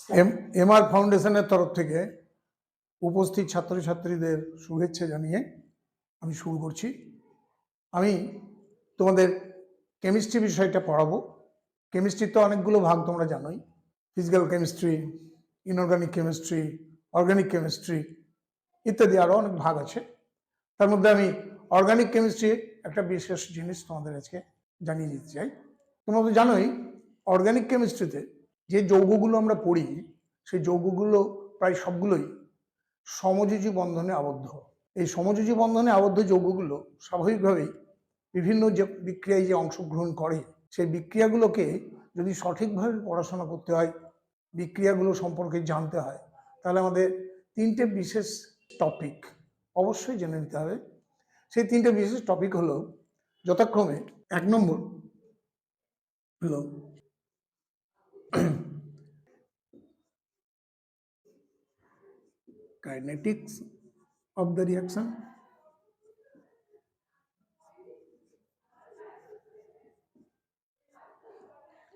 MR ফাউন্ডেশনের তরফ থেকে উপস্থিত ছাত্রছাত্রীদের শুভেচ্ছা জানিয়ে আমি শুরু করছি। আমি তোমাদের কেমিস্ট্রি বিষয়টা পড়াবো। কেমিস্ট্রির তো অনেকগুলো ভাগ তোমরা জানোই, physical chemistry, inorganic chemistry, organic chemistry ইত্যাদি আরও অনেক ভাগ আছে। তার মধ্যে আমি অর্গানিক কেমিস্ট্রি একটা বিশেষ জিনিস তোমাদের আজকে জানিয়ে দিতে চাই। তোমরা তো জানোই অর্গানিক কেমিস্ট্রিতে যে যৌগগুলো আমরা পড়ি সেই যৌগগুলো প্রায় সবগুলোই সমযোজী বন্ধনে আবদ্ধ। এই সমযোজী বন্ধনে আবদ্ধ যৌগগুলো স্বাভাবিকভাবেই বিভিন্ন যে বিক্রিয়ায় যে অংশগ্রহণ করে সেই বিক্রিয়াগুলোকে যদি সঠিকভাবে পড়াশোনা করতে হয়, বিক্রিয়াগুলো সম্পর্কে জানতে হয়, তাহলে আমাদের তিনটে বিশেষ টপিক অবশ্যই জেনে নিতে হবে। সেই তিনটে বিশেষ টপিক হলো যথাক্রমে 1 নম্বর হলো কাইনেটিক্স অফ দ্য রিয়াকশন,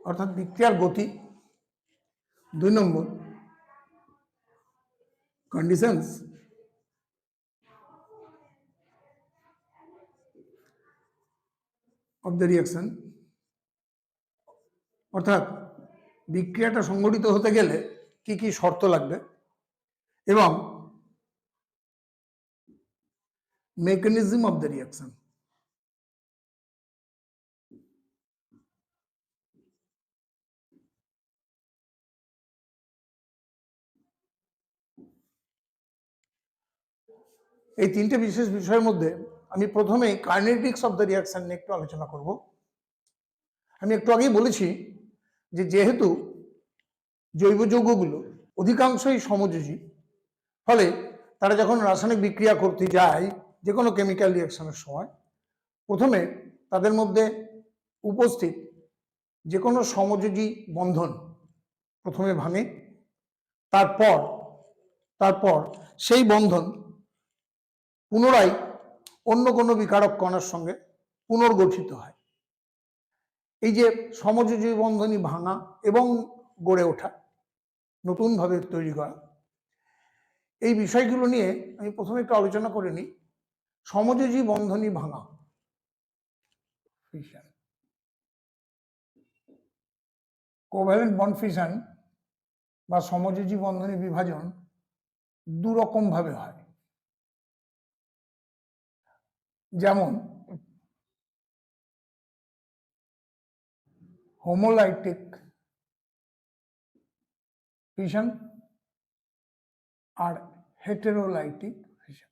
অর্থাৎ বিক্রিয়ার গতি। 2 নম্বর কন্ডিশনস অফ দ্য রিয়াকশন, অর্থাৎ বিক্রিয়াটা সংঘটিত হতে গেলে কি কি শর্ত লাগবে, এবং মেকানিজম অফ দ্য রিয়াকশন। এই তিনটে বিশেষ বিষয়ের মধ্যে আমি প্রথমে কাইনেটিক্স অফ দ্য রিয়াকশন নিয়ে একটু আলোচনা করব। আমি একটু আগেই বলেছি যে যেহেতু জৈব যৌগগুলো অধিকাংশই সমযোজী, ফলে তারা যখন রাসায়নিক বিক্রিয়া করতে যায় যে কোনো কেমিক্যাল রিয়াকশনের সময় প্রথমে তাদের মধ্যে উপস্থিত যে কোনো সমযোজী বন্ধন প্রথমে ভাঙে, তারপর সেই বন্ধন পুনরায় অন্য কোনো বিকারক কণার সঙ্গে পুনর্গঠিত হয়। এই যে সমযোজী বন্ধনী ভাঙা এবং গড়ে ওঠা, নতুনভাবে তৈরি করা, এই বিষয়গুলো নিয়ে আমি প্রথমে একটু আলোচনা করে নিই। সমযোজী বন্ধনী ভাঙা, ফিশন, কোভ্যালেন্ট বন্ড ফিশন বা সমযোজী বন্ধনী বিভাজন দু রকম ভাবে হয়। যেমন হোমোলাইটিক ফিশন আর হেটেরোলাইটিক ফিশন।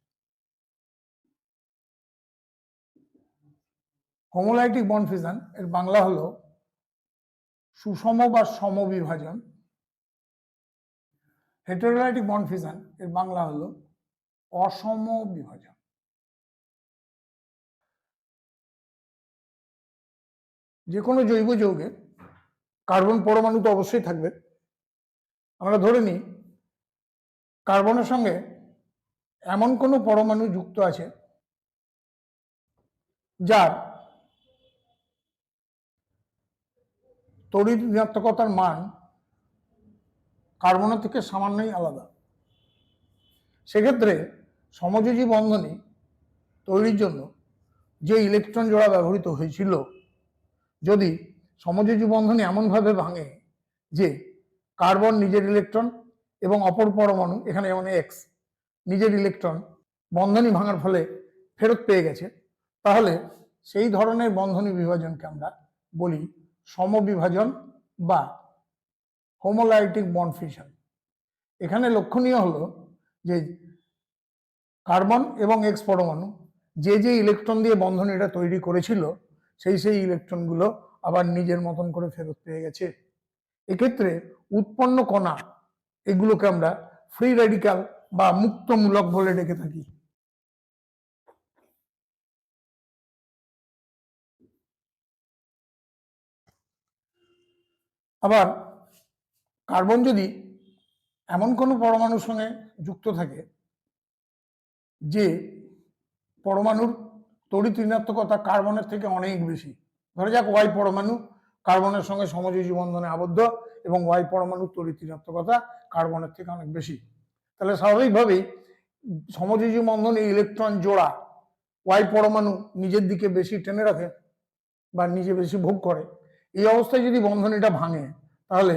হোমোলাইটিক বন্ড ফিশন এর বাংলা হলো সুষম বা সমবিভাজন। হেটেরোলাইটিক বন্ড ফিশন এর বাংলা হলো অসম বিভাজন। যে কোনো জৈব যৌগে কার্বন পরমাণু তো অবশ্যই থাকবে। আমরা ধরে নিই কার্বনের সঙ্গে এমন কোনো পরমাণু যুক্ত আছে যার তড়িৎ ঋণাত্মকতার মান কার্বনের থেকে সামান্যই আলাদা। সেক্ষেত্রে সমযোজী বন্ধনী তৈরির জন্য যে ইলেকট্রন জোড়া ব্যবহৃত হয়েছিল, যদি সমযোজী বন্ধনী এমনভাবে ভাঙে যে কার্বন নিজের ইলেকট্রন এবং অপর পরমাণু, এখানে যেমন এক্স, নিজের ইলেকট্রন বন্ধনী ভাঙার ফলে ফেরত পেয়ে গেছে, তাহলে সেই ধরনের বন্ধনী বিভাজনকে আমরা বলি সমবিভাজন বা হোমোলাইটিক বন্ড ফিশন। এখানে লক্ষণীয় হলো যে কার্বন এবং এক্স পরমাণু যে যে ইলেকট্রন দিয়ে বন্ধনীটা তৈরি করেছিল সেই ইলেকট্রনগুলো আবার নিজের মতন করে ফেরত পেয়ে গেছে। এক্ষেত্রে উৎপন্ন কণা, এগুলোকে আমরা ফ্রি রেডিক্যাল বা মুক্তমূলক বলে ডেকে থাকি। আবার কার্বন যদি এমন কোনো পরমাণুর সঙ্গে যুক্ত থাকে যে পরমাণুর তড়িৎ ঋণাত্মকতা কার্বনের থেকে অনেক বেশি, ধরা যাক ওয়াই পরমাণু কার্বনের সঙ্গে সমযোজী বন্ধনে আবদ্ধ এবং ওয়াই পরমাণুর তড়িৎ ঋণাত্মকতা কার্বনের থেকে অনেক বেশি। তাহলে স্বাভাবিকভাবেই সমযোজী বন্ধনে ইলেকট্রন জোড়া ওয়াই পরমাণু নিজের দিকে বেশি টেনে রাখে বা নিজে বেশি ভোগ করে। এই অবস্থায় যদি বন্ধনীটা ভাঙে তাহলে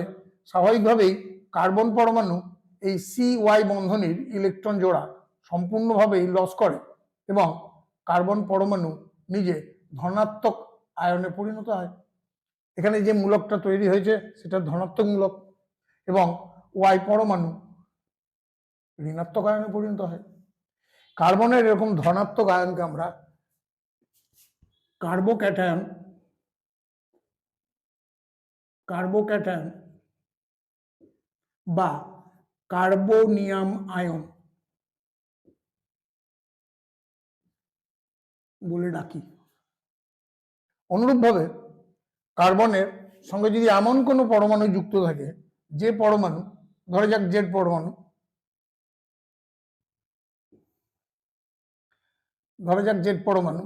স্বাভাবিকভাবেই কার্বন পরমাণু এই সি ওয়াই বন্ধনীর ইলেকট্রন জোড়া সম্পূর্ণভাবেই লস করে এবং কার্বন পরমাণু নিজে ধনাত্মক আয়নে পরিণত হয়। এখানে যে মূলকটা তৈরি হয়েছে সেটা ধনাত্মক মূলক এবং ওয়াই পরমাণু ঋণাত্মক আয়নে পরিণত হয়। কার্বনের এরকম ধনাত্মক আয়নকে আমরা কার্বোক্যাটায়ন বা কার্বোনিয়াম আয়ন বলে ডাকি। অনুরূপভাবে কার্বনের সঙ্গে যদি এমন কোনো পরমাণু যুক্ত থাকে যে পরমাণু, ধরা যাক জেড পরমাণু,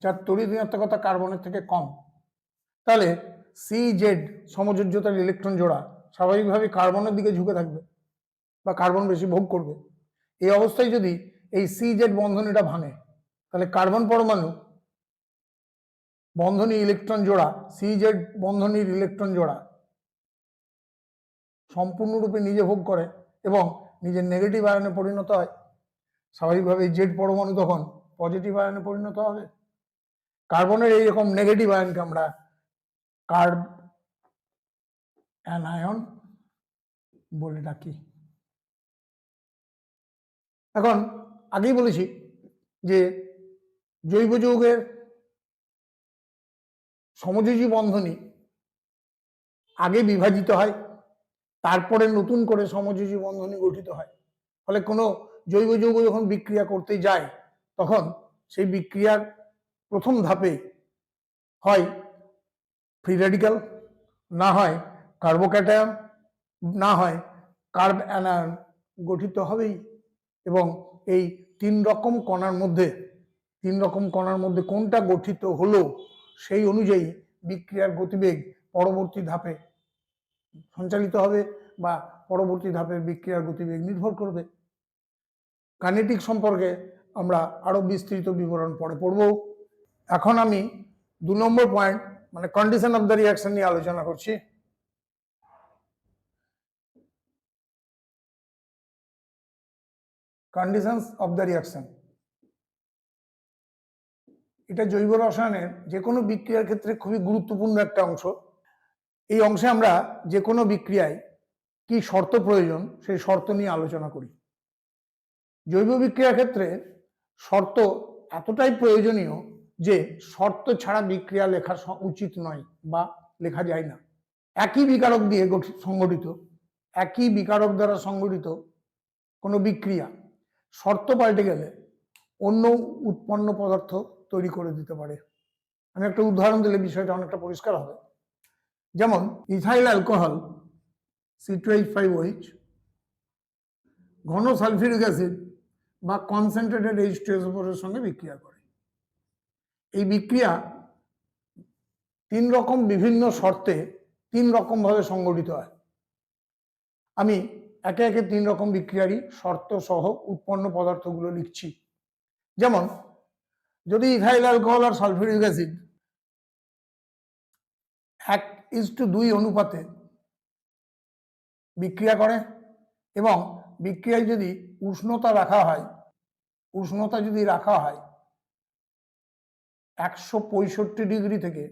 যার তড়িৎ ঋণাত্মকতা কার্বনের থেকে কম, তাহলে সি জেড সমযোজ্যতার ইলেকট্রন জোড়া স্বাভাবিকভাবে কার্বনের দিকে ঝুঁকে থাকবে বা কার্বন বেশি ভোগ করবে। এই অবস্থায় যদি এই সি জেড বন্ধনীটা ভাঙে তাহলে কার্বন পরমাণু বন্ধনী ইলেকট্রন জোড়া সি জেড বন্ধনীর ইলেকট্রন জোড়া সম্পূর্ণরূপে নিজে ভোগ করে এবং নিজের নেগেটিভ আয়নে পরিণত হয়। স্বাভাবিকভাবে জেড পরমাণু তখন পজিটিভ আয়নে পরিণত হবে। কার্বনের এইরকম নেগেটিভ আয়নকে আমরা কার্ব অ্যানায়ন বলে ডাকি। এখন আগেই বলেছি যে জৈব যৌগের সমযোজী বন্ধনী আগে বিভাজিত হয়, তারপরে নতুন করে সমযোজী বন্ধনী গঠিত হয়। ফলে কোনো জৈব যৌগ যখন বিক্রিয়া করতে যায় তখন সেই বিক্রিয়ার প্রথম ধাপে হয় ফ্রি রেডিক্যাল, না হয় কার্বোক্যাটায়ন, না হয় কার্ব অ্যানায়ন গঠিত হবেই। এবং এই তিন রকম কণার মধ্যে কোনটা গঠিত হলো সেই অনুযায়ী বিক্রিয়ার গতিবেগ পরবর্তী ধাপে সঞ্চালিত হবে বা পরবর্তী ধাপের বিক্রিয়ার গতিবেগ নির্ভর করবে। কাইনেটিক সম্পর্কে আমরা আরো বিস্তৃত বিবরণ পরে পড়ব। এখন আমি 2 নম্বর পয়েন্ট মানে কন্ডিশন অফ দ্য রিঅ্যাকশন নিয়ে আলোচনা করছি। কন্ডিশনস অফ দ্য রিঅ্যাকশন, এটা জৈব রসায়নের যে কোনো বিক্রিয়ার ক্ষেত্রে খুবই গুরুত্বপূর্ণ একটা অংশ। এই অংশে আমরা যে কোনো বিক্রিয়ায় কি শর্ত প্রয়োজন সেই শর্ত নিয়ে আলোচনা করি। জৈব বিক্রিয়ার ক্ষেত্রে শর্ত এতটাই প্রয়োজনীয় যে শর্ত ছাড়া বিক্রিয়া লেখা উচিত নয় বা লেখা যায় না। একই বিকারক দ্বারা সংগঠিত কোনো বিক্রিয়া শর্ত পাল্টে গেলে অন্য উৎপন্ন পদার্থ তৈরি করে দিতে পারে। আমি একটা উদাহরণ দিলে বিষয়টা অনেকটা পরিষ্কার হবে। যেমন ইথাইল অ্যালকোহল C2H5OH ঘন সালফিউরিক অ্যাসিড বা কনসেন্ট্রেটেড H2SO4 এর সঙ্গে বিক্রিয়া করে। এই বিক্রিয়া বিভিন্ন শর্তে 3 রকম ভাবে সংগঠিত হয়। আমি একে একে 3 রকম বিক্রিয়ারই শর্ত সহ উৎপন্ন পদার্থগুলো লিখছি। যেমন যদি ইথাইল অ্যালকোহল আর সালফিউরিক অ্যাসিড 1:2 অনুপাতে বিক্রিয়া করে এবং বিক্রিয়ায় যদি উষ্ণতা রাখা হয় 165 ডিগ্রি থেকে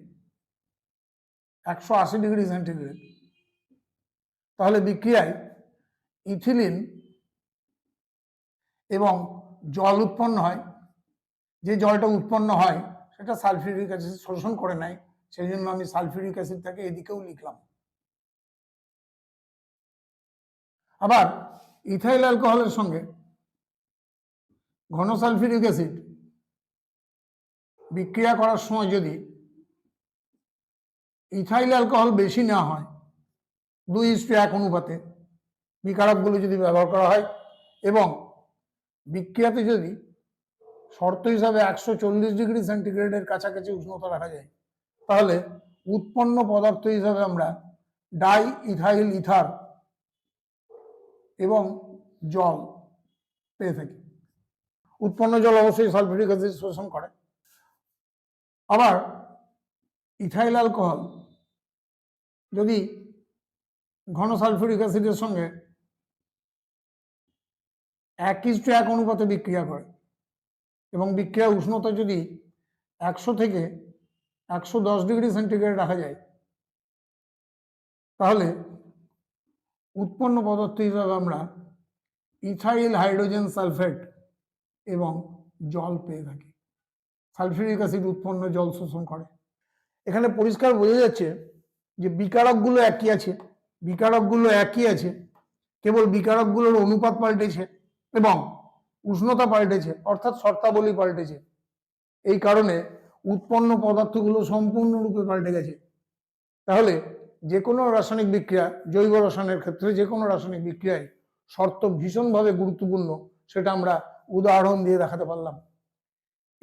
180 ডিগ্রি সেন্টিগ্রেড, তাহলে বিক্রিয়ায় ইথিলিন এবং জল উৎপন্ন হয়। যে জলটা উৎপন্ন হয় সেটা সালফিউরিক অ্যাসিড শোষণ করে নেয়, সেই জন্য আমি সালফিউরিক অ্যাসিডটাকে এদিকেও লিখলাম। আবার ইথাইল অ্যালকোহলের সঙ্গে ঘন সালফিউরিক অ্যাসিড বিক্রিয়া করার সময় যদি ইথাইল অ্যালকোহল বেশি না হয় 2:1 অনুপাতে বিকারকগুলো যদি ব্যবহার করা হয় এবং বিক্রিয়াতে যদি শর্ত হিসাবে 140 ডিগ্রি সেন্টিগ্রেডের কাছাকাছি উষ্ণতা রাখা যায় তাহলে উৎপন্ন পদার্থ হিসাবে আমরা ডাই ইথাইল ইথার এবং জল পেয়ে থাকি। উৎপন্ন জল অবশ্যই সালফিউরিক অ্যাসিড শোষণ করে। আবার ইথাইল অ্যালকোহল যদি ঘন সালফিউরিক অ্যাসিডের সঙ্গে 1:1 অনুপাতে বিক্রিয়া করে এবং বিক্রিয়ার উষ্ণতা যদি 100 থেকে 110 ডিগ্রি সেন্টিগ্রেড রাখা যায়, তাহলে উৎপন্ন পদার্থ হিসাবে আমরা ইথাইল হাইড্রোজেন সালফেট এবং জল পেয়ে থাকি। সালফিউরিক অ্যাসিড উৎপন্ন জল শোষণ করে। এখানে পরিষ্কার বোঝা যাচ্ছে যে বিকারকগুলো একই আছে, কেবল বিকারকগুলোর অনুপাত পাল্টেছে এবং উষ্ণতা পাল্টেছে, অর্থাৎ শর্তাবলী পাল্টেছে। এই কারণে উৎপন্ন পদার্থগুলো সম্পূর্ণরূপে পাল্টে গেছে। তাহলে যে কোনো রাসায়নিক বিক্রিয়া, জৈব রসায়নের ক্ষেত্রে যে কোনো রাসায়নিক বিক্রিয়ায় শর্ত ভীষণভাবে গুরুত্বপূর্ণ, সেটা আমরা উদাহরণ দিয়ে দেখাতে পারলাম।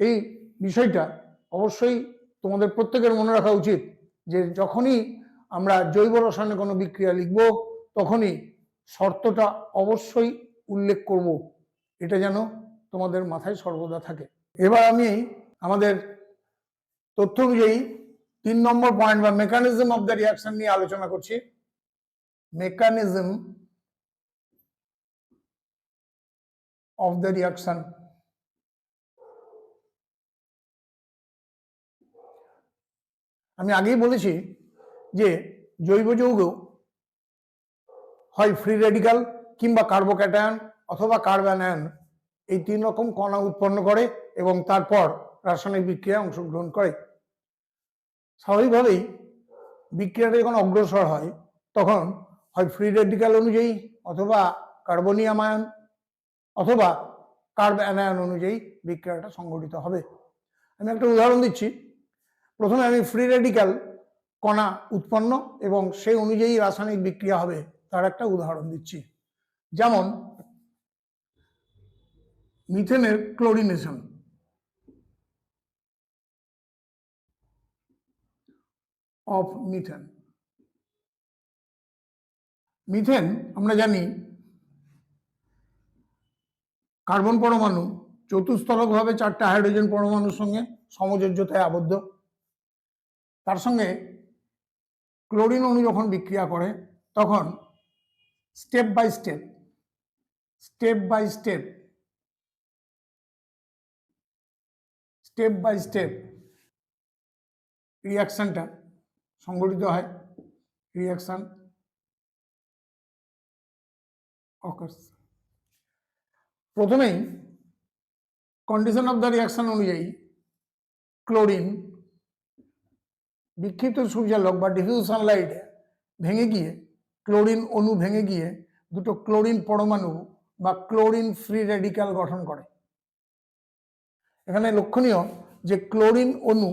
এই বিষয়টা অবশ্যই তোমাদের প্রত্যেকের মনে রাখা উচিত যে যখনই আমরা জৈব রসায়নে কোনো বিক্রিয়া লিখব, তখনই শর্তটা অবশ্যই উল্লেখ করব। এটা যেন তোমাদের মাথায় সর্বদা থাকে। এবার আমি আমাদের তথ্য অনুযায়ী 3 নম্বর পয়েন্ট বা মেকানিজম অফ দ্য রিয়াকশন নিয়ে আলোচনা করছি। Mechanism of the reaction. আমি আগেই বলেছি যে জৈব যৌগ হয় ফ্রি রেডিক্যাল কিংবা কার্বোক্যাটায়ন অথবা কার্বনায়ন, এই 3 রকম কণা উৎপন্ন করে এবং তারপর রাসায়নিক বিক্রিয়ায় অংশগ্রহণ করে। স্বাভাবিকভাবেই বিক্রিয়াটা যখন অগ্রসর হয়, তখন হয় ফ্রি রেডিক্যাল অনুযায়ী অথবা কার্বনিয়াম আয়ন অথবা কার্বনায়ন অনুযায়ী বিক্রিয়াটা সংঘটিত হবে। আমি একটা উদাহরণ দিচ্ছি। প্রথমে আমি ফ্রি রেডিক্যাল কণা উৎপন্ন এবং সেই অনুযায়ী রাসায়নিক বিক্রিয়া হবে তার একটা উদাহরণ দিচ্ছি। যেমন মিথেনের ক্লোরিনেশন। Of methane. মিথেন আমরা জানি কার্বন পরমাণু চতুস্তরকভাবে 4টা হাইড্রোজেন পরমাণুর সঙ্গে সমযোজ্যতায় আবদ্ধ। তার সঙ্গে ক্লোরিন অণু যখন বিক্রিয়া করে, তখন স্টেপ বাই স্টেপ রিয়াকশনটা সংঘটিত হয়। Reaction occurs. প্রথমেই কন্ডিশন অফ দ্য রিয়াকশন অনুযায়ী ক্লোরিন বিক্ষিপ্ত সূর্যালোক বা ডিফিউজ সানলাইটে ভেঙে গিয়ে, ক্লোরিন অণু ভেঙে গিয়ে দুটো ক্লোরিন পরমাণু বা ক্লোরিন ফ্রি রেডিক্যাল গঠন করে। এখানে লক্ষণীয় যে ক্লোরিন অণু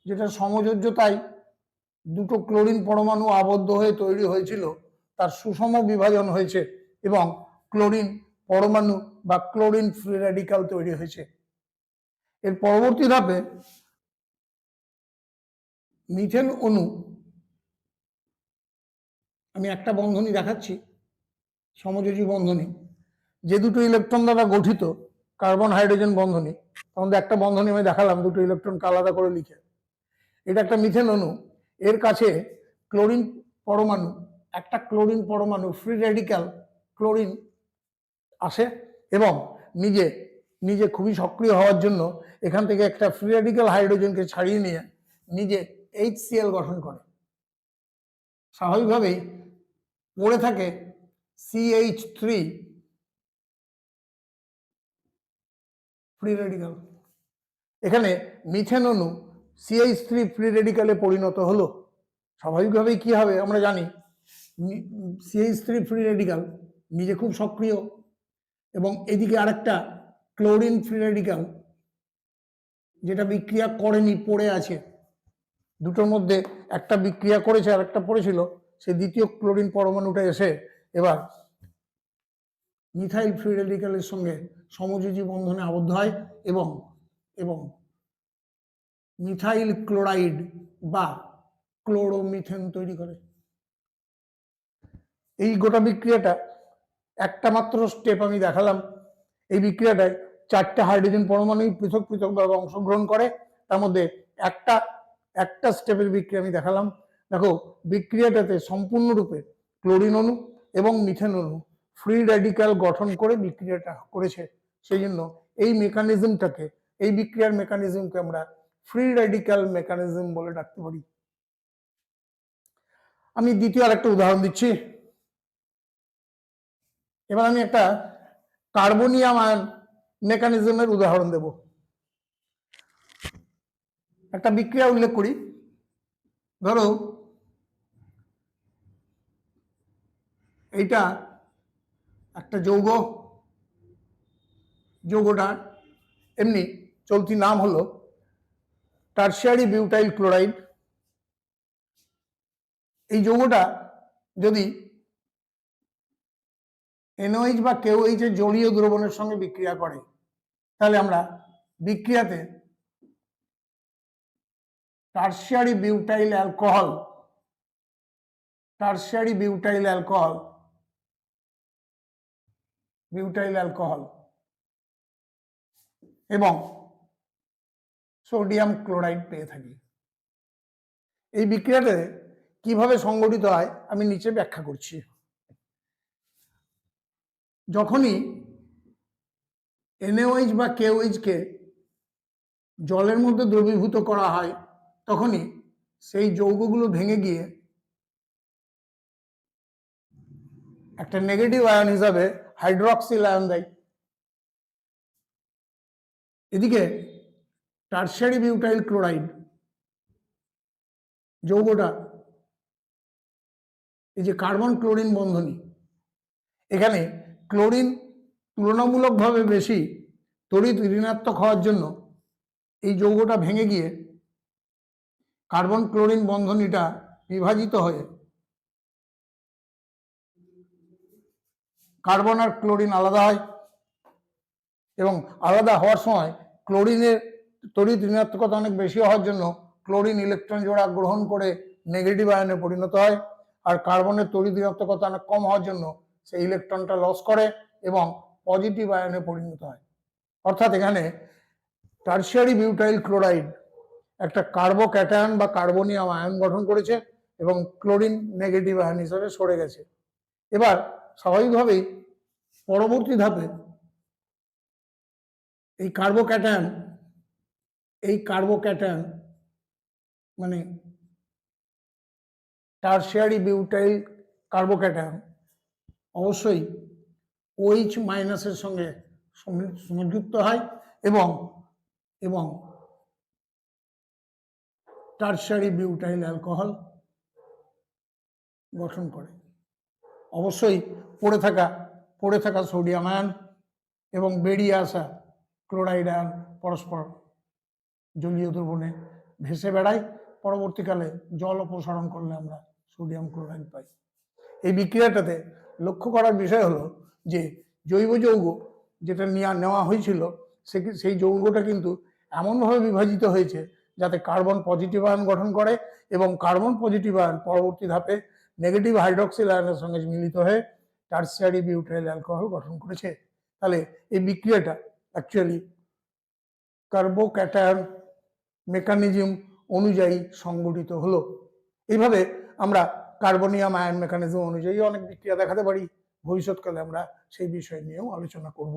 যেটা সমযোজ্যতায় দুটো ক্লোরিন পরমাণু আবদ্ধ হয়ে তৈরি হয়েছিল, তার সুষম বিভাজন হয়েছে এবং ক্লোরিন পরমাণু বা ক্লোরিন ফ্রি রেডিক্যাল তৈরি হয়েছে। এর পরবর্তী ধাপে মিথেন অণু, আমি একটা বন্ধনী দেখাচ্ছি, সমযোজী বন্ধনী, যে দুটো ইলেকট্রন দ্বারা গঠিত কার্বন হাইড্রোজেন বন্ধনী, তখন একটা বন্ধনী আমি দেখালাম দুটো ইলেকট্রনকে আলাদা করে লিখে। এটা একটা মিথেন অণু, এর কাছে ক্লোরিন পরমাণু, একটা ক্লোরিন পরমাণু ফ্রি রেডিক্যাল ক্লোরিন আসে এবং নিজে নিজে খুবই সক্রিয় হওয়ার জন্য এখান থেকে একটা ফ্রি রেডিক্যাল হাইড্রোজেনকে ছাড়িয়ে নিয়ে নিজে HCl গঠন করে। স্বাভাবিকভাবেই পড়ে থাকে CH3 ফ্রি রেডিক্যাল। এখানে মিথেন অণু CH3 ফ্রি রেডিক্যালে পরিণত হলো। স্বাভাবিকভাবেই কি হবে আমরা জানি, CH3 ফ্রি রেডিক্যাল নিজে খুব সক্রিয় এবং এদিকে আরেকটা ক্লোরিন ফ্রি রেডিক্যাল যেটা বিক্রিয়া করেনি, পড়ে আছে। দুটোর মধ্যে একটা বিক্রিয়া করেছে আর একটা পড়েছিল, সেই দ্বিতীয় ক্লোরিন পরমাণুটা এসে এবার মিথাইল ফ্রি রেডিক্যালের সঙ্গে সমযোজী বন্ধনে আবদ্ধ হয় এবং মিথাইল ক্লোরাইড বা ক্লোরোমিথেন তৈরি করে। এই গোটা বিক্রিয়াটা একটা মাত্র স্টেপ আমি দেখালাম। এই বিক্রিয়াটায় 4টে হাইড্রোজেন পরমাণু পৃথক পৃথকভাবে অংশগ্রহণ করে, তার মধ্যে একটা স্টেপের বিক্রিয়া আমি দেখালাম। দেখো বিক্রিয়াটাতে সম্পূর্ণরূপে ক্লোরিন অণু এবং মিথেন অণু ফ্রি র্যাডিক্যাল গঠন করে বিক্রিয়াটা করেছে। সেই জন্য এই মেকানিজমটাকে, এই বিক্রিয়ার মেকানিজমকে আমরা ফ্রি র্যাডিক্যাল মেকানিজম বলে ডাকতে পারি। আমি দ্বিতীয় আরেকটা উদাহরণ দিচ্ছি। এবার আমি একটা কার্বনিয়াম আয়ন মেকানিজমের উদাহরণ দেব। একটা বিক্রিয়া উল্লেখ করি। ধরো এইটা একটা যৌগ, যৌগটার এমনি চলতি নাম হলো টারশিয়ারি বিউটাইল ক্লোরাইড। এই যৌগটা যদি NOH বা KOH এর জলীয় দ্রবণের সঙ্গে বিক্রিয়া করে, তাহলে আমরা বিক্রিয়াতে টারশিয়ারি বিউটাইল অ্যালকোহল এবং সোডিয়াম ক্লোরাইড পেয়ে থাকি। এই বিক্রিয়াতে কিভাবে সংঘটিত হয় আমি নিচে ব্যাখ্যা করছি। যখনই NaOH বা KOH কে জলের মধ্যে দ্রবীভূত করা হয়, তখনই সেই যৌগগুলো ভেঙে গিয়ে একটা নেগেটিভ আয়ন হিসাবে হাইড্রক্সিল আয়ন দেয়। এদিকে টারশিয়ারি বিউটাইল ক্লোরাইড যৌগটা, এই যে কার্বন ক্লোরিন বন্ধনী, এখানে ক্লোরিন তুলনামূলকভাবে বেশি তড়িৎ ঋণাত্মক হওয়ার জন্য এই যৌগটা ভেঙে গিয়ে কার্বন ক্লোরিন বন্ধনীটা বিভাজিত হয়ে কার্বন আর ক্লোরিন আলাদা হয়, এবং আলাদা হওয়ার সময় ক্লোরিনের তড়িৎ ঋণাত্মকতা অনেক বেশি হওয়ার জন্য ক্লোরিন ইলেকট্রন জোড়া গ্রহণ করে নেগেটিভ আয়নে পরিণত হয়, আর কার্বনের তড়িৎ ঋণাত্মকতা অনেক কম হওয়ার জন্য সেই ইলেকট্রনটা লস করে এবং পজিটিভ আয়নে পরিণত হয়। অর্থাৎ এখানে টারশিয়ারি বিউটাইল ক্লোরাইড একটা কার্বোক্যাটায়ন বা কার্বনিয়াম আয়ন গঠন করেছে এবং ক্লোরিন নেগেটিভ আয়ন হিসেবে সরে গেছে। এবার স্বাভাবিকভাবেই পরবর্তী ধাপে এই কার্বোক্যাটায়ন মানে টারশিয়ারি বিউটাইল কার্বোক্যাটায়ন অবশ্যই OH মাইনাসের সঙ্গে সংযুক্ত হয় এবং টারশিয়ারি বিউটাইল অ্যালকোহল গঠন করে। অবশ্যই পড়ে থাকা সোডিয়াম আয়ন এবং বেরিয়ে আসা ক্লোরাইড আয়ন পরস্পর জলীয় দ্রবণে ভেসে বেড়ায়। পরবর্তীকালে জল অপসারণ করলে আমরা সোডিয়াম ক্লোরাইড পাই। এই বিক্রিয়াটাতে লক্ষ্য করার বিষয় হলো যে জৈব যৌগ যেটা নেওয়া হয়েছিল সেই যৌগটা কিন্তু এমনভাবে বিভাজিত হয়েছে যাতে কার্বন পজিটিভ আয়ন গঠন করে, এবং কার্বন পজিটিভ আয়ন পরবর্তী ধাপে নেগেটিভ হাইড্রক্সিল আয়নের সঙ্গে মিলিত হয়ে টারশিয়ারি বিউটাইল অ্যালকোহল গঠন করেছে। তাহলে এই বিক্রিয়াটা অ্যাকচুয়ালি কার্বোক্যাটায়ন মেকানিজম অনুযায়ী সংগঠিত হলো। এইভাবে আমরা কার্বনিয়াম আয়ন মেকানিজম অনুযায়ী অনেক বিক্রিয়া দেখাতে পারি। ভবিষ্যৎকালে আমরা সেই বিষয় নিয়েও আলোচনা করব।